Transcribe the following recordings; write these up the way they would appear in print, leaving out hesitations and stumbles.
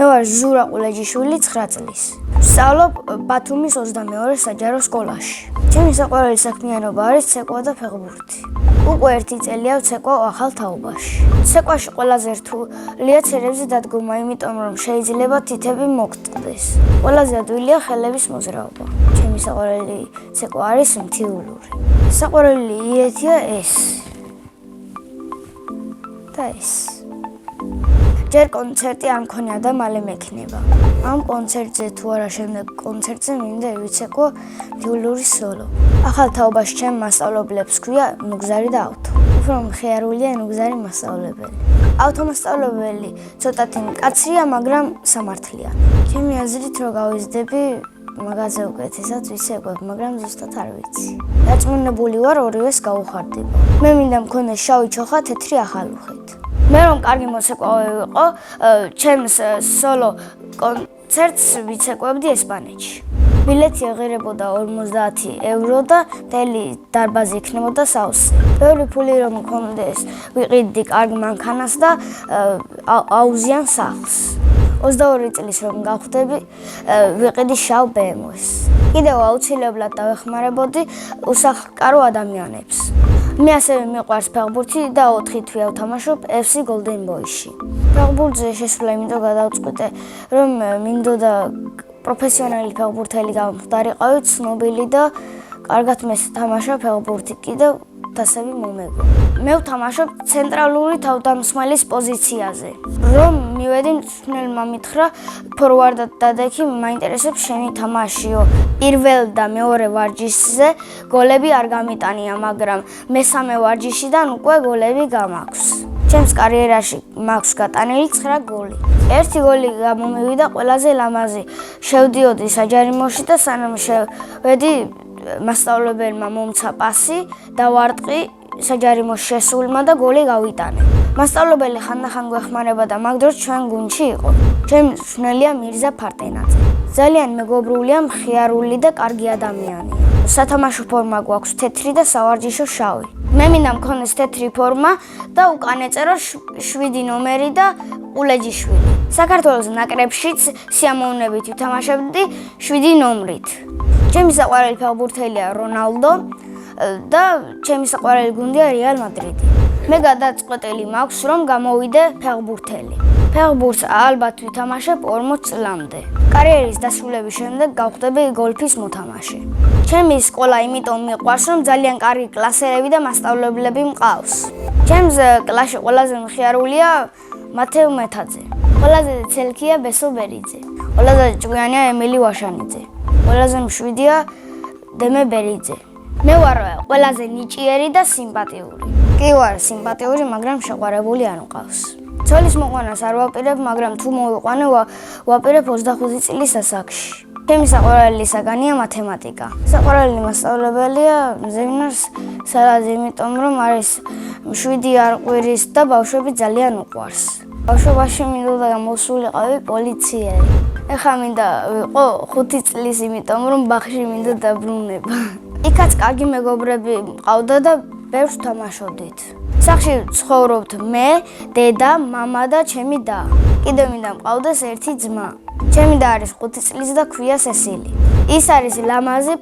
მე ვარ ზურა ყულეჯიშვილი 9 წლის. ვსწავლობ ბათუმის 22 საჯარო სკოლაში. ჩემი საყვარელი საქმიანობა არის ცეკვა და ფეხბურთი. უკვე 1 წელია ვცეკვავ ახალ თაობაში. ცეკვაში ყველაზე რთულია ცერებზე დადგომა, იმიტომ რომ შეიძლება თითები მოგწყდეს. ყველაზე ადვილია ხელების მოძრაობა. ჩემი საყვარელი ცეკვა არის მთიულური. საყვარელი იეთია ეს და ეს. ჯერ კონცერტი არ მქონია და მალე მექნება. ამ კონცერტზე თუ არა შემდეგ კონცერტზე მინდა ვიცეკვო მთიულური სოლო. ახალ თაობაში ჩემ მასწავლებლებს ქვია ნუგზარი და ავთო. უფრო მხიარულია ნუგზარი მასწავლებელი. ავთო მასწავლებელი ცოტათი მკაცრია, მაგრამ სამართლიანი. ჩემი აზრით რომ გავიზრდები მაგაზე უკეთესად ვიცეკვებ, მაგრამ ზუსტად არ ვიცი. დაწმუნებული ვარ ორივეს გავუხარდება. მე მინდა მქონდეს შავი ჩოხა, თეთრი ახალუხით. მე რომ კარგი მოცეკვავე ვიყო, ჩემს სოლო კონცერტს ვიცეკვებდი ესპანეთში. ბილეთი ეღირებოდა 50 ევრო და მთელი დარბაზი იქნებოდა საოცრი. ბევრი ფული რომ მქონდეს, ვიყიდი კარგ მანქანას და აუზიან სახლს. 22 წლის რომ გავხდები, ვიყიდი შავ BMW-ს. კიდევ აუცილებლად დავეხმარებოდი უსახლკარო ადამიანებს. მე ასევე მიყვარს ფეხბურთი და 4 თვე ვთამაშობ FC Golden Boy-ში. ფეხბურთზე შესვლა იმიტომ გადავწყვიტე, რომ მინდოდა პროფესიონალი ფეხბურთელი გამხდარიყავი, ცნობილი და კარგად მესთამაშა ფეხბურთი კიდევ დასები მომეგო. მე ვთამაშობ ცენტრალური თავდამსხმელის პოზიციაზე. რომ მივედი მწვრთნელმა მითხრა ფორვარდად დადექი, მაინტერესებს შენი თამაშიო. პირველ და მეორე ვარჯიშზე გოლები არ გამიტანია, მაგრამ მესამე ვარჯიშიდან უკვე გოლები გამაქვს. ჩემს კარიერაში მაქვს გატანილი 9 გოლი. 1 გოლი გამომივიდა ყველაზე ლამაზი. შევდიოდი საჯარიმოში და სანამ შევედი მასწავლებელმა მომცა პასი და ვარტყი საჯარიმოში შესულმა და გოლი გავიტანე. მასწავლებელი ხანდახან გვეხმარება და მაგ დროს ჩვენ გუნდში იყო. ჩემი მწვრთნელია მირზა ფარტენაძე. ძალიან მეგობრულია, მხიარული და კარგი ადამიანია. სათამაშო ფორმა გვაქვს თეთრი და სავარჯიშო შავი. მე მინდა მქონდეს თეთრი ფორმა და უკან ეწერო 7 ნომერი და ყულეჯიშვილი. საქართველოს ნაკრებშიც სიამოვნებით ვთამაშებდი 7 ნომრით. ჩემი საყვარელი ფეხბურთელია რონალდო და ჩემი საყვარელი გუნდია რეალ მადრიდი. მე გადაწყვეტილი მაქვს რომ გამოვიდე ფეხბურთელი. ფეხბურთს ალბათ ვითამაშებ 40 წლამდე. კარიერის დასრულების შემდეგ გავხდები გოლფის მოთამაშე. ჩემი სკოლა იმიტომ მიყვარს, რომ ძალიან კარგი კლასელები და მასწავლებლები მყავს. ჩემს კლასში ყველაზე მხიარულია მათევ მეთაძე. ყველაზე ცელქია ბესო ბერიძე. ყველაზე ჭკვიანია ემილი ვაშანიძე. ყველაზე მშვიდია დემე ბერიძე. მე ვარ ყველაზე ნიჭიერი და სიმპათიური. კი ვარ სიმპათიური, მაგრამ შეყვარებული არ მყავს. ცოლის მოყვანას არ ვაპირებ, მაგრამ თუ მოვიყვანე, ვაპირებ 25 წლის ასაკში. ჩემი საყვარელი საგანია მათემატიკა. საყვარელი მასწავლებელია ზემინარ სალაძე, იმიტომ რომ არის 7 არყვირის და ბავშვები ძალიან უყვარს. ბავშვობაში მინდოდა გამოსულიყავი პოლიციელი. ეხლა მინდა ვიყო 5 წლის, იმიტომ რომ ბაღში მინდა დაბრუნება. იქაც კარგი მეგობრები მყავდა და ბევრს ვთამაშობდით. სახლში ცხოვრობთ მე, დედა, მამა და ჩემი და. კიდევ მინდა მყავდეს ერთი ძმა. ჩემი და არის 5 წლის და ქვია სესილი. ის არის ლამაზი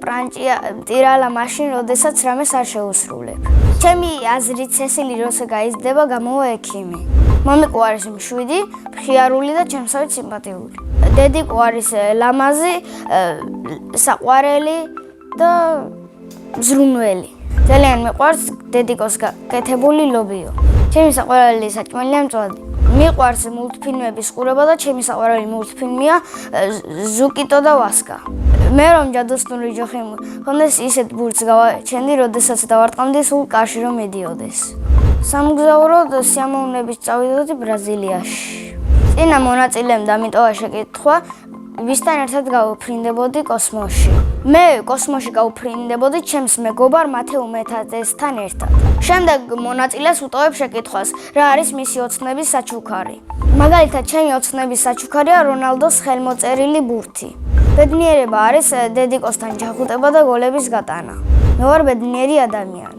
მტირალა მაშინ, როდესაც რამეს არ შეუსრულებ. ჩემი აზრით სესილი როცა გაიზრდება, გამოვა ექიმი. მომიკო არის მშვიდი, მხიარული და ჩემსავით სიმპათიური. დედიკო არის ლამაზი, საყვარელი და მზრუნველი. ძალიან მიყვარს დედიკოს გაკეთებული ლობიო. ჩემი საყვარელი საჭმელია მწვადი. მიყვარს მულტფილმების ყურება და ჩემი საყვარელი მულტფილმია ზუკიტო და ვასკა. მე რომ ჯადოსნური ჯოხი მქონდეს, ისეთ ბურთს გავაჩენდი, როდესაც დავარტყამდი სულ კარში რომ მედიოდეს. სამგზავროდ სიამოვნებით წავიდოდი ბრაზილიაში. წინა მონაწილემ დამიტოვა შეკითხვა, ვისთან ერთად გავუფრინდებოდი კოსმოსში. მე კოსმოსში გავუფრინდებოდი ჩემს მეგობარ მათევ მეთაძესთან ერთად. შემდეგ მონაწილეს უტოვებ შეკითხვას, რა არის მისი ოცნების საჩუქარი. მაგალითად, ჩემი ოცნების საჩუქარია რონალდოს ხელმოწერილი ბურთი. ბედნიერება არის დედიკოსთან ჩახუტება და გოლების გატანა. მე ვარ ბედნიერი ადამიანი.